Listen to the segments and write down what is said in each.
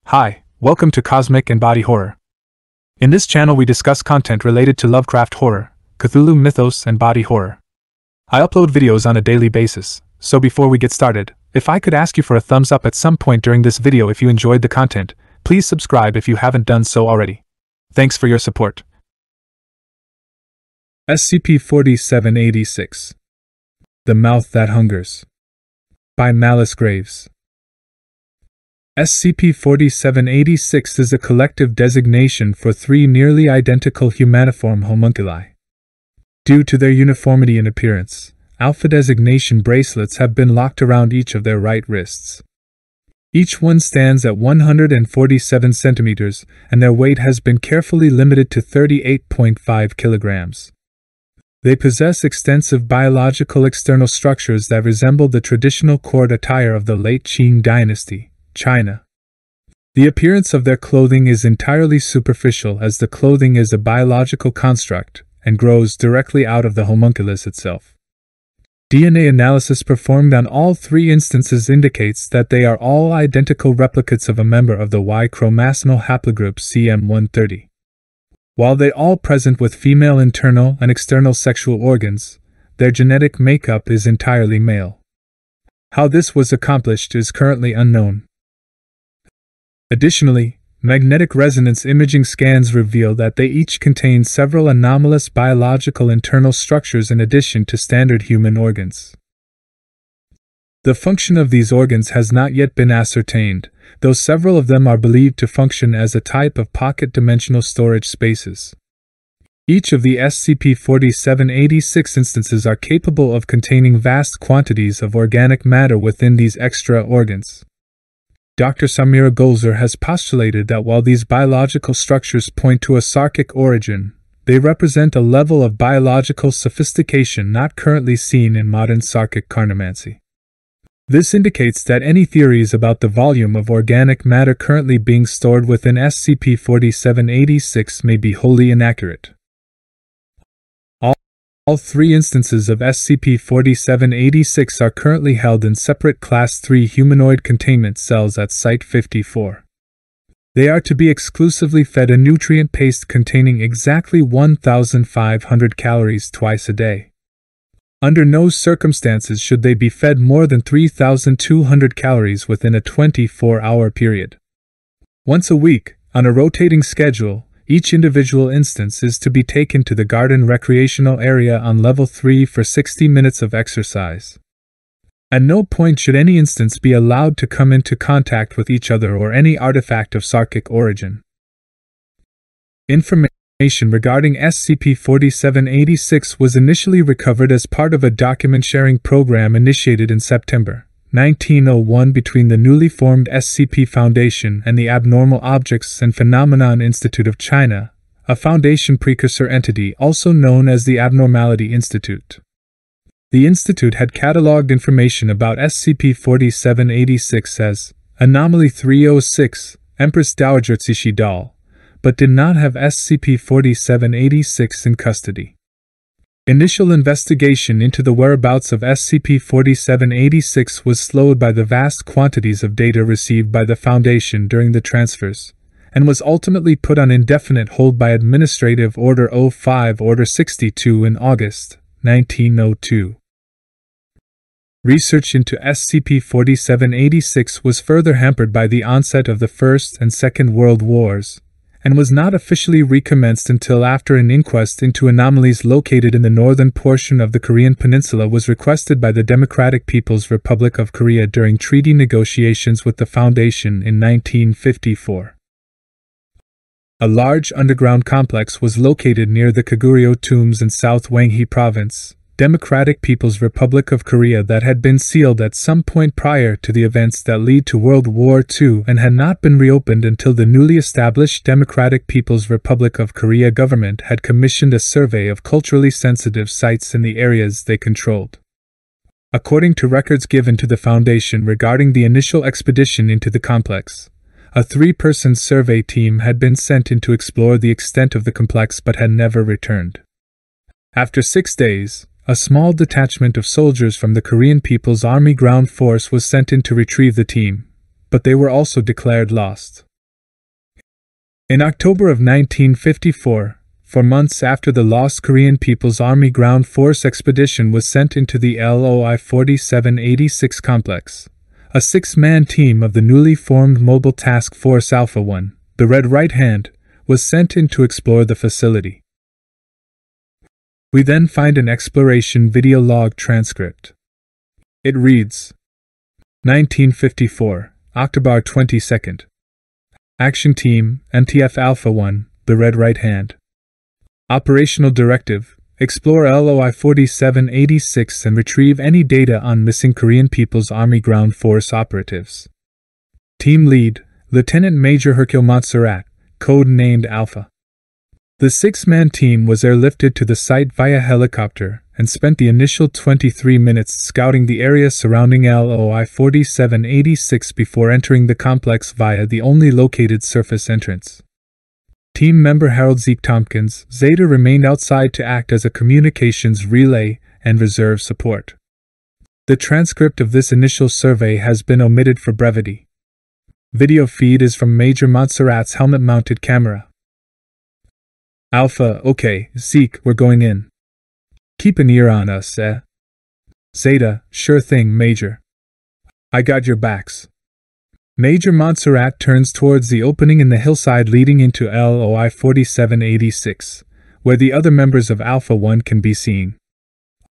Hi, welcome to Cosmic and Body Horror. In this channel we discuss content related to Lovecraft horror, Cthulhu mythos and body horror. I upload videos on a daily basis, so before we get started, if I could ask you for a thumbs up at some point during this video if you enjoyed the content, please subscribe if you haven't done so already. Thanks for your support. SCP-4786 The Mouth That Hungers by Malice Graves. SCP-4786 is a collective designation for three nearly identical humaniform homunculi. Due to their uniformity in appearance, alpha designation bracelets have been locked around each of their right wrists. Each one stands at 147 centimeters, and their weight has been carefully limited to 38.5 kilograms. They possess extensive biological external structures that resemble the traditional court attire of the late Qing dynasty, China. The appearance of their clothing is entirely superficial, as the clothing is a biological construct and grows directly out of the homunculus itself. DNA analysis performed on all three instances indicates that they are all identical replicates of a member of the Y-chromosomal haplogroup CM130. While they all present with female internal and external sexual organs, their genetic makeup is entirely male. How this was accomplished is currently unknown. Additionally, magnetic resonance imaging scans reveal that they each contain several anomalous biological internal structures in addition to standard human organs. The function of these organs has not yet been ascertained, though several of them are believed to function as a type of pocket-dimensional storage spaces. Each of the SCP-4786 instances are capable of containing vast quantities of organic matter within these extra organs. Dr. Samira Golzer has postulated that while these biological structures point to a sarkic origin, they represent a level of biological sophistication not currently seen in modern sarkic carnomancy. This indicates that any theories about the volume of organic matter currently being stored within SCP-4786 may be wholly inaccurate. All three instances of SCP-4786 are currently held in separate Class 3 humanoid containment cells at Site-54. They are to be exclusively fed a nutrient paste containing exactly 1,500 calories twice a day. Under no circumstances should they be fed more than 3,200 calories within a 24-hour period. Once a week, on a rotating schedule, each individual instance is to be taken to the garden recreational area on Level 3 for 60 minutes of exercise. At no point should any instance be allowed to come into contact with each other or any artifact of sarkic origin. Information regarding SCP-4786 was initially recovered as part of a document sharing program initiated in September 1901 between the newly formed SCP Foundation and the Abnormal Objects and Phenomenon Institute of China, a Foundation precursor entity also known as the Abnormality Institute. The Institute had catalogued information about SCP-4786 as Anomaly 306, Empress Dowager Cixi Doll, but did not have SCP-4786 in custody. Initial investigation into the whereabouts of SCP-4786 was slowed by the vast quantities of data received by the Foundation during the transfers, and was ultimately put on indefinite hold by Administrative Order 05 Order 62 in August 1902. Research into SCP-4786 was further hampered by the onset of the First and Second World Wars, and was not officially recommenced until after an inquest into anomalies located in the northern portion of the Korean peninsula was requested by the Democratic People's Republic of Korea during treaty negotiations with the Foundation in 1954. A large underground complex was located near the Kaguryo tombs in South Gyeonggi Province, Democratic People's Republic of Korea, that had been sealed at some point prior to the events that lead to World War II and had not been reopened until the newly established Democratic People's Republic of Korea government had commissioned a survey of culturally sensitive sites in the areas they controlled. According to records given to the Foundation regarding the initial expedition into the complex, a 3-person survey team had been sent in to explore the extent of the complex but had never returned. After 6 days, a small detachment of soldiers from the Korean People's Army Ground Force was sent in to retrieve the team, but they were also declared lost. In October of 1954, for months after the lost Korean People's Army Ground Force expedition was sent into the LOI 4786 complex, a six-man team of the newly formed Mobile Task Force Alpha 1, the Red Right Hand, was sent in to explore the facility. We then find an exploration video log transcript. It reads, 1954, October 22nd. Action Team, NTF Alpha 1, the Red Right Hand. Operational Directive, explore LOI 4786 and retrieve any data on missing Korean People's Army Ground Force operatives. Team Lead, Lieutenant Major Hercule Montserrat, code-named Alpha. The six-man team was airlifted to the site via helicopter and spent the initial 23 minutes scouting the area surrounding LOI 4786 before entering the complex via the only located surface entrance. Team member Harold Zeke Tompkins, Zeta, remained outside to act as a communications relay and reserve support. The transcript of this initial survey has been omitted for brevity. Video feed is from Major Montserrat's helmet-mounted camera. Alpha, okay, Zeke, we're going in. Keep an ear on us, eh? Zeta, sure thing, Major. I got your backs. Major Montserrat turns towards the opening in the hillside leading into LOI 4786, where the other members of Alpha 1 can be seen.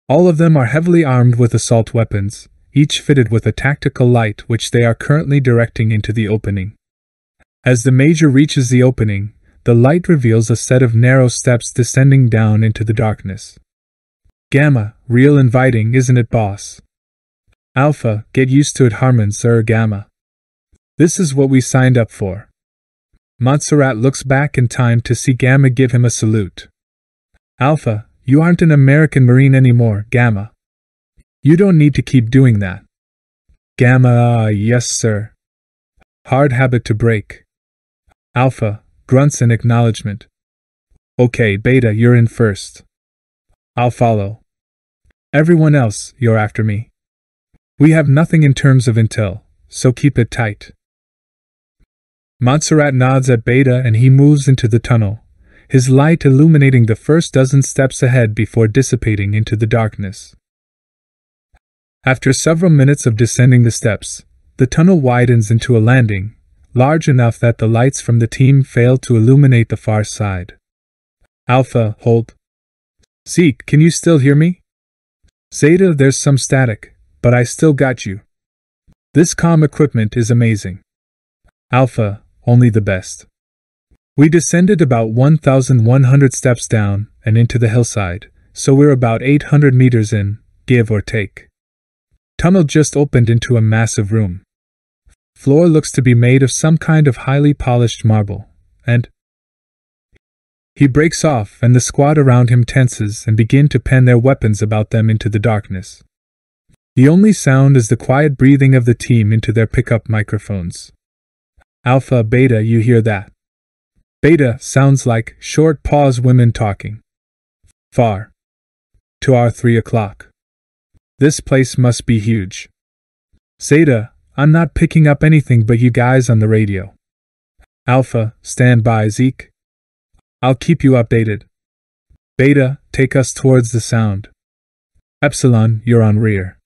All of them are heavily armed with assault weapons, each fitted with a tactical light which they are currently directing into the opening. As the Major reaches the opening, the light reveals a set of narrow steps descending down into the darkness. Gamma, real inviting, isn't it, boss? Alpha, get used to it, Harmon, sir. Gamma. This is what we signed up for. Montserrat looks back in time to see Gamma give him a salute. Alpha, you aren't an American Marine anymore, Gamma. You don't need to keep doing that. Gamma, yes, sir. Hard habit to break. Alpha grunts in acknowledgement. Okay, Beta, you're in first. I'll follow. Everyone else, you're after me. We have nothing in terms of intel, so keep it tight. Montserrat nods at Beta and he moves into the tunnel, his light illuminating the first dozen steps ahead before dissipating into the darkness. After several minutes of descending the steps, the tunnel widens into a landing, large enough that the lights from the team fail to illuminate the far side. Alpha, hold. Zeke, can you still hear me? Zeta, there's some static, but I still got you. This comm equipment is amazing. Alpha, only the best. We descended about 1,100 steps down and into the hillside, so we're about 800 meters in, give or take. Tunnel just opened into a massive room. Floor looks to be made of some kind of highly polished marble, and he breaks off and the squad around him tenses and begin to pen their weapons about them into the darkness. The only sound is the quiet breathing of the team into their pickup microphones. Alpha, Beta, you hear that? Beta, sounds like short pause women talking. Far. To our 3 o'clock. This place must be huge. Zeta, I'm not picking up anything but you guys on the radio. Alpha, stand by, Zeke. I'll keep you updated. Beta, take us towards the sound. Epsilon, you're on rear.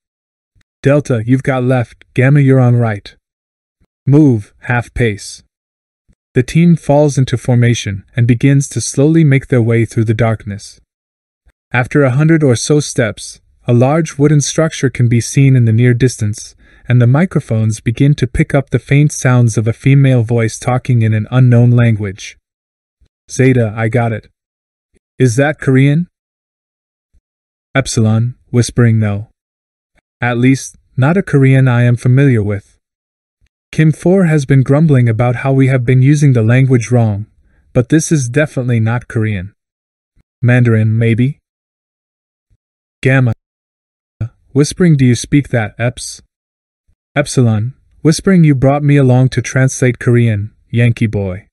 Delta, you've got left. Gamma, you're on right. Move, half pace. The team falls into formation and begins to slowly make their way through the darkness. After 100 or so steps, a large wooden structure can be seen in the near distance, and the microphones begin to pick up the faint sounds of a female voice talking in an unknown language. Zeta, I got it. Is that Korean? Epsilon, whispering no. At least, not a Korean I am familiar with. Kim 4 has been grumbling about how we have been using the language wrong, but this is definitely not Korean. Mandarin, maybe? Gamma, whispering, do you speak that, Eps? Epsilon, whispering, you brought me along to translate Korean, Yankee boy.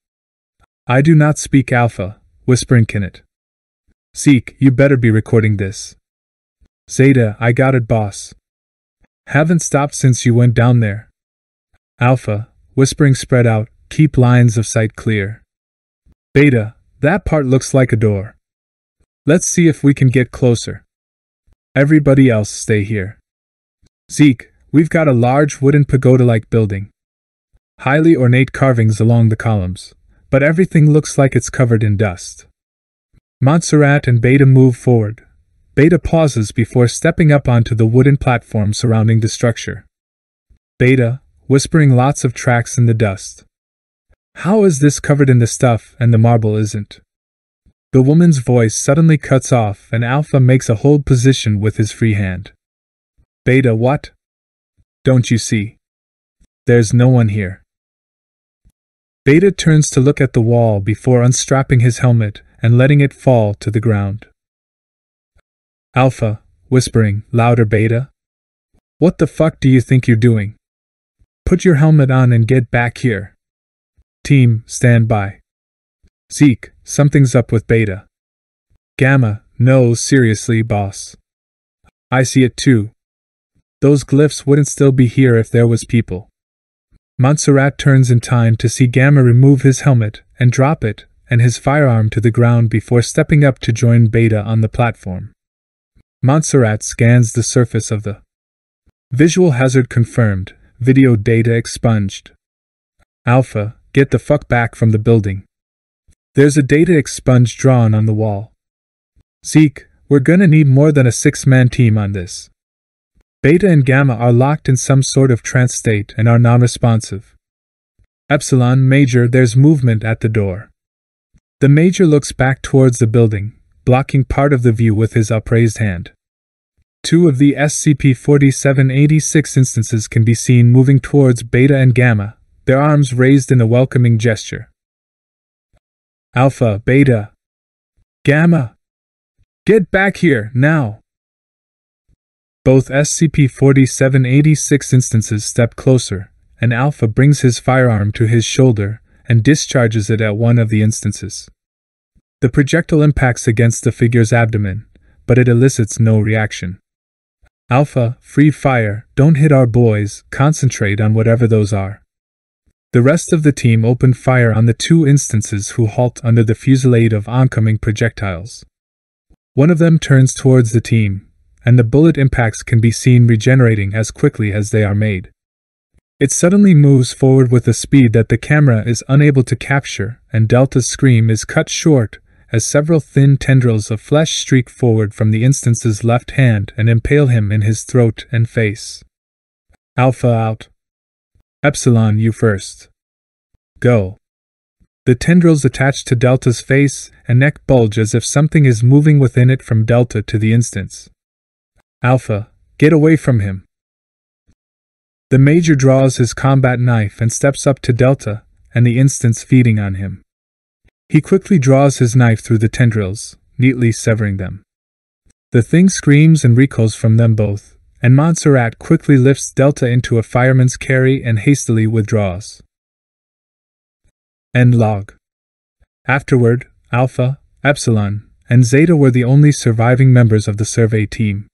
I do not speak. Alpha, whispering, can it? Zeke, you better be recording this. Zeta, I got it, boss. Haven't stopped since you went down there. Alpha, whispering, spread out, keep lines of sight clear. Beta, that part looks like a door. Let's see if we can get closer. Everybody else stay here. Zeke, we've got a large wooden pagoda-like building. Highly ornate carvings along the columns, but everything looks like it's covered in dust. Montserrat and Beta move forward. Beta pauses before stepping up onto the wooden platform surrounding the structure. Beta, whispering lots of tracks in the dust. How is this covered in the stuff and the marble isn't? The woman's voice suddenly cuts off and Alpha makes a hold position with his free hand. Beta, what? Don't you see? There's no one here. Beta turns to look at the wall before unstrapping his helmet and letting it fall to the ground. Alpha, whispering, louder, Beta. What the fuck do you think you're doing? Put your helmet on and get back here. Team, stand by. Zeke, something's up with Beta. Gamma, no, seriously, boss. I see it too. Those glyphs wouldn't still be here if there was people. Montserrat turns in time to see Gamma remove his helmet and drop it and his firearm to the ground before stepping up to join Beta on the platform. Montserrat scans the surface of the visual hazard confirmed, video data expunged. Alpha, get the fuck back from the building. There's a data expunge drawn on the wall. Zeke, we're gonna need more than a 6-man team on this. Beta and Gamma are locked in some sort of trance state and are non-responsive. Epsilon, Major, there's movement at the door. The Major looks back towards the building, blocking part of the view with his upraised hand. 2 of the SCP-4786 instances can be seen moving towards Beta and Gamma, their arms raised in a welcoming gesture. Alpha, Beta, Gamma, get back here, now! Both SCP-4786 instances step closer, and Alpha brings his firearm to his shoulder and discharges it at one of the instances. The projectile impacts against the figure's abdomen, but it elicits no reaction. Alpha, free fire, don't hit our boys, concentrate on whatever those are. The rest of the team open fire on the 2 instances who halt under the fusillade of oncoming projectiles. One of them turns towards the team, and the bullet impacts can be seen regenerating as quickly as they are made. It suddenly moves forward with a speed that the camera is unable to capture, and Delta's scream is cut short as several thin tendrils of flesh streak forward from the instance's left hand and impale him in his throat and face. Alpha out. Epsilon, you first. Go. The tendrils attached to Delta's face and neck bulge as if something is moving within it from Delta to the instance. Alpha, get away from him. The Major draws his combat knife and steps up to Delta and the instance feeding on him. He quickly draws his knife through the tendrils, neatly severing them. The thing screams and recoils from them both, and Montserrat quickly lifts Delta into a fireman's carry and hastily withdraws. End log. Afterward, Alpha, Epsilon, and Zeta were the only surviving members of the survey team.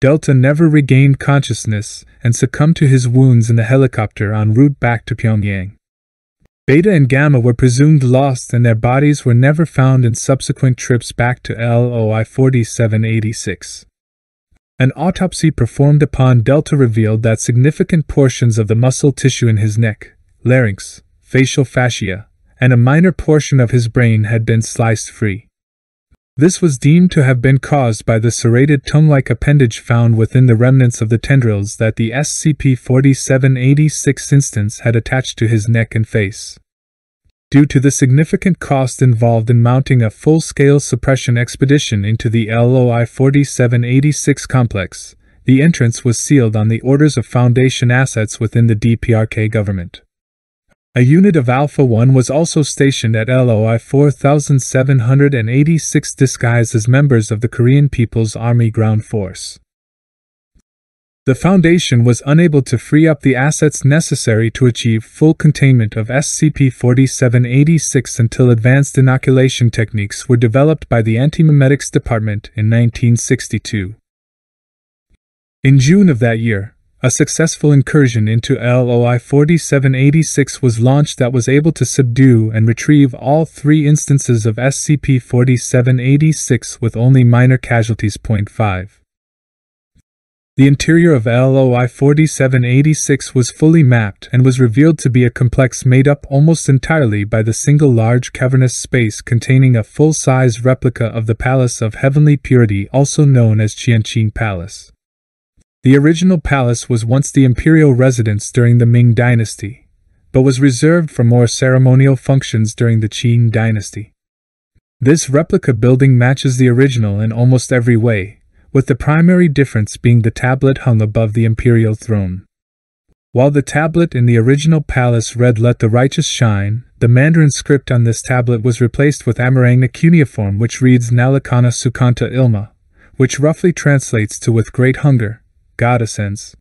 Delta never regained consciousness and succumbed to his wounds in the helicopter en route back to Pyongyang. Beta and Gamma were presumed lost and their bodies were never found in subsequent trips back to LOI 4786. An autopsy performed upon Delta revealed that significant portions of the muscle tissue in his neck, larynx, facial fascia, and a minor portion of his brain had been sliced free. This was deemed to have been caused by the serrated tongue-like appendage found within the remnants of the tendrils that the SCP-4786 instance had attached to his neck and face. Due to the significant cost involved in mounting a full-scale suppression expedition into the LOI 4786 complex, the entrance was sealed on the orders of Foundation assets within the DPRK government. A unit of Alpha 1 was also stationed at LOI 4786 disguised as members of the Korean People's Army Ground Force. The Foundation was unable to free up the assets necessary to achieve full containment of SCP-4786 until advanced inoculation techniques were developed by the Antimemetics Department in 1962. In June of that year, A successful incursion into LOI-4786 was launched that was able to subdue and retrieve all 3 instances of SCP-4786 with only minor casualties. 5. The interior of LOI-4786 was fully mapped and was revealed to be a complex made up almost entirely by the single large cavernous space containing a full-size replica of the Palace of Heavenly Purity, also known as Qianqing Palace. The original palace was once the imperial residence during the Ming Dynasty, but was reserved for more ceremonial functions during the Qing Dynasty. This replica building matches the original in almost every way, with the primary difference being the tablet hung above the imperial throne. While the tablet in the original palace read "Let the righteous shine," the Mandarin script on this tablet was replaced with Amarangna cuneiform, which reads Nalakana Sukanta Ilma, which roughly translates to "with great hunger, God ascends."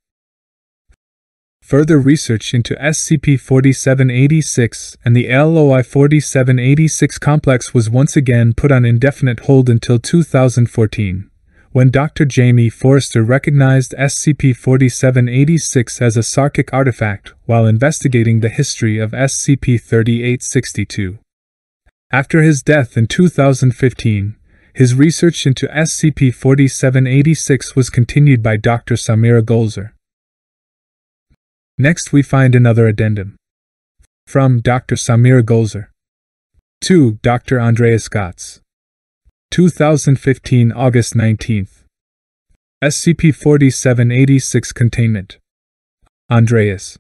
Further research into SCP-4786 and the LOI-4786 complex was once again put on indefinite hold until 2014, when Dr. Jamie Forrester recognized SCP-4786 as a Sarkic artifact while investigating the history of SCP-3862. After his death in 2015, his research into SCP-4786 was continued by Dr. Samira Golzer. Next we find another addendum. From Dr. Samira Golzer. To Dr. Andreas Gotz. 2015 August 19th. SCP-4786 Containment. Andreas.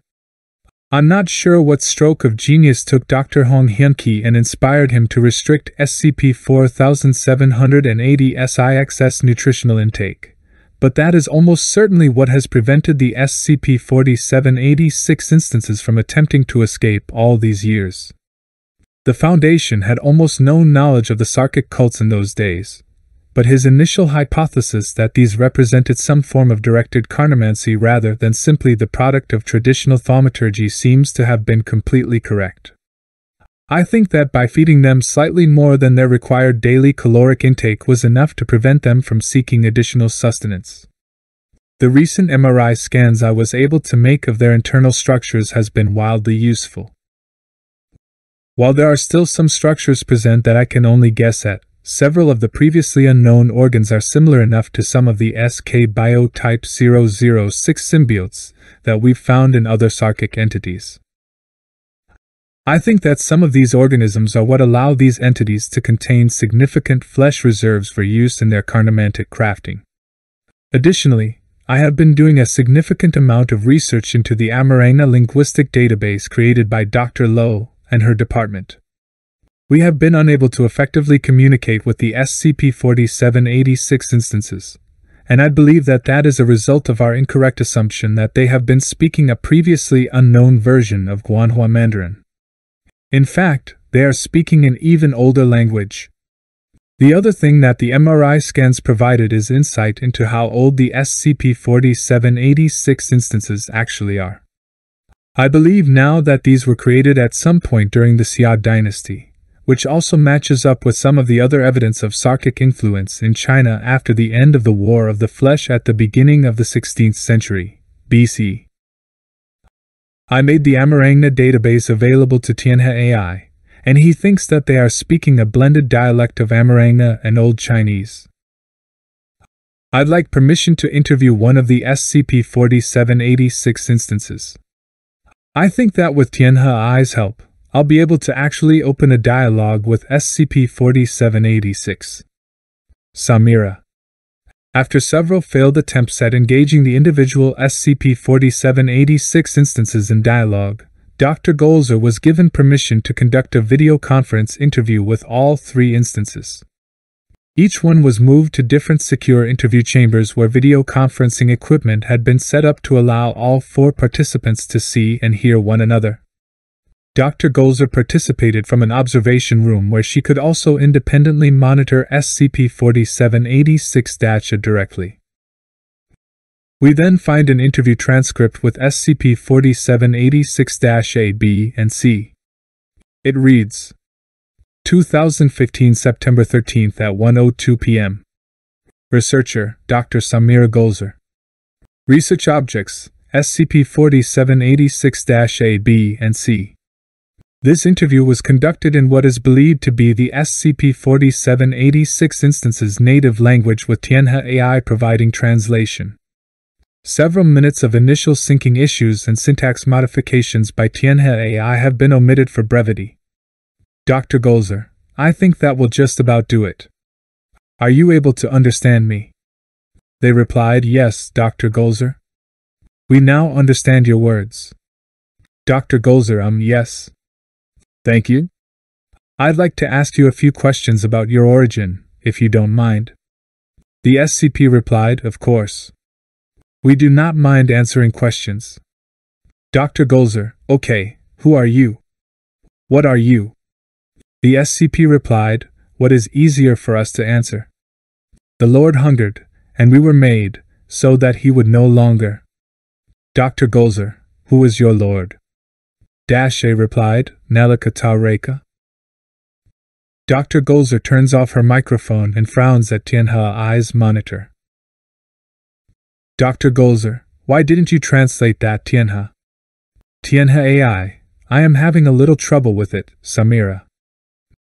I'm not sure what stroke of genius took Dr. Hong Hyunki and inspired him to restrict SCP-4780 SIXS nutritional intake, but that is almost certainly what has prevented the SCP-4786 instances from attempting to escape all these years. The Foundation had almost no knowledge of the Sarkic cults in those days, but his initial hypothesis that these represented some form of directed carnomancy rather than simply the product of traditional thaumaturgy seems to have been completely correct. I think that by feeding them slightly more than their required daily caloric intake was enough to prevent them from seeking additional sustenance. The recent MRI scans I was able to make of their internal structures has been wildly useful. While there are still some structures present that I can only guess at, several of the previously unknown organs are similar enough to some of the SK biotype 006 symbiotes that we've found in other Sarkic entities. I think that some of these organisms are what allow these entities to contain significant flesh reserves for use in their carnomantic crafting. Additionally, I have been doing a significant amount of research into the Amarangna linguistic database created by Dr. Lowe and her department. We have been unable to effectively communicate with the SCP-4786 instances, and I believe that that is a result of our incorrect assumption that they have been speaking a previously unknown version of Guanhua Mandarin. In fact, they are speaking an even older language. The other thing that the MRI scans provided is insight into how old the SCP-4786 instances actually are. I believe now that these were created at some point during the Xia dynasty, which also matches up with some of the other evidence of Sarkic influence in China after the end of the War of the Flesh at the beginning of the 16th century, BC. I made the Amarangna database available to Tianhe AI, and he thinks that they are speaking a blended dialect of Amarangna and Old Chinese. I'd like permission to interview one of the SCP-4786 instances. I think that with Tianhe AI's help, I'll be able to actually open a dialogue with SCP-4786. Samira. After several failed attempts at engaging the individual SCP-4786 instances in dialogue, Dr. Golzer was given permission to conduct a video conference interview with all 3 instances. Each one was moved to different secure interview chambers where video conferencing equipment had been set up to allow all 4 participants to see and hear one another. Dr. Golzer participated from an observation room where she could also independently monitor SCP-4786-A directly. We then find an interview transcript with SCP-4786-A, B, and C. It reads, 2015 September 13th at 1:02 p.m. Researcher, Dr. Samira Golzer. Research objects, SCP-4786-A, B, and C. This interview was conducted in what is believed to be the SCP-4786 instance's native language, with Tianhe AI providing translation. Several minutes of initial syncing issues and syntax modifications by Tianhe AI have been omitted for brevity. Dr. Golzer, I think that will just about do it. Are you able to understand me? They replied, Yes, Dr. Golzer. We now understand your words. Dr. Golzer, yes. Thank you. I'd like to ask you a few questions about your origin, if you don't mind. The SCP replied, Of course. We do not mind answering questions. Dr. Golzer, okay, who are you? What are you? The SCP replied, What is easier for us to answer? The Lord hungered, and we were made, so that he would no longer. Dr. Golzer, who is your Lord? A replied, Nalika Reka. Dr. Golzer turns off her microphone and frowns at Tianhe's monitor. Dr. Golzer, why didn't you translate that, Tianhe? Tianhe AI, I am having a little trouble with it, Samira.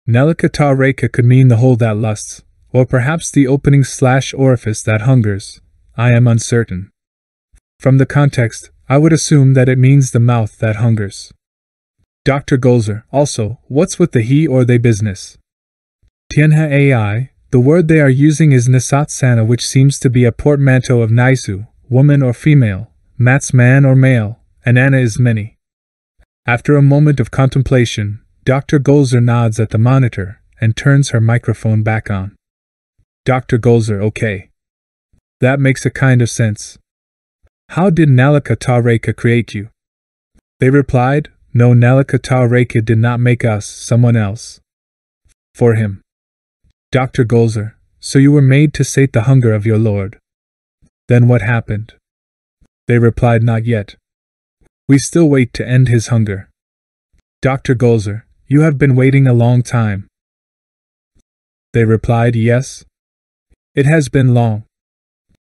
Nalika Reka could mean the hole that lusts, or perhaps the opening/orifice that hungers. I am uncertain. From the context, I would assume that it means the mouth that hungers. Dr. Golzer, also, what's with the he or they business? Tianhe AI, the word they are using is Nisatsana, which seems to be a portmanteau of Naisu, woman or female, Mats man or male, and Anna is many. After a moment of contemplation, Dr. Golzer nods at the monitor and turns her microphone back on. Dr. Golzer, okay. That makes a kind of sense. How did Nalika Reka create you? They replied, No, Nalika Reka did not make us, someone else. For him. Dr. Golzer, so you were made to sate the hunger of your Lord. Then what happened? They replied, Not yet. We still wait to end his hunger. Dr. Golzer, you have been waiting a long time. They replied, Yes. It has been long.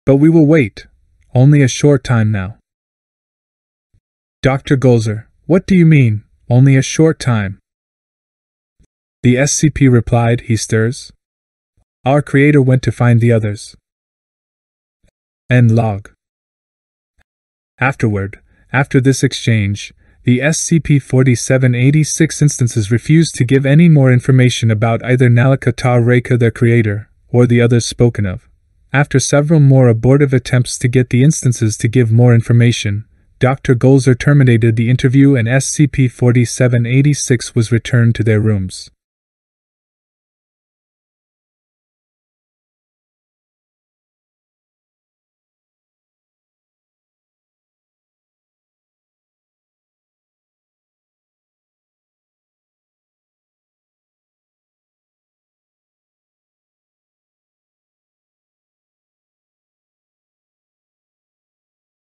But we will wait, only a short time now. Dr. Golzer, what do you mean, only a short time? The SCP replied, He stirs. Our creator went to find the others. End log. Afterward, after this exchange, the SCP-4786 instances refused to give any more information about either Nalika Reka, their creator, or the others spoken of. After several more abortive attempts to get the instances to give more information, Dr. Golzer terminated the interview and SCP-4786 was returned to their rooms.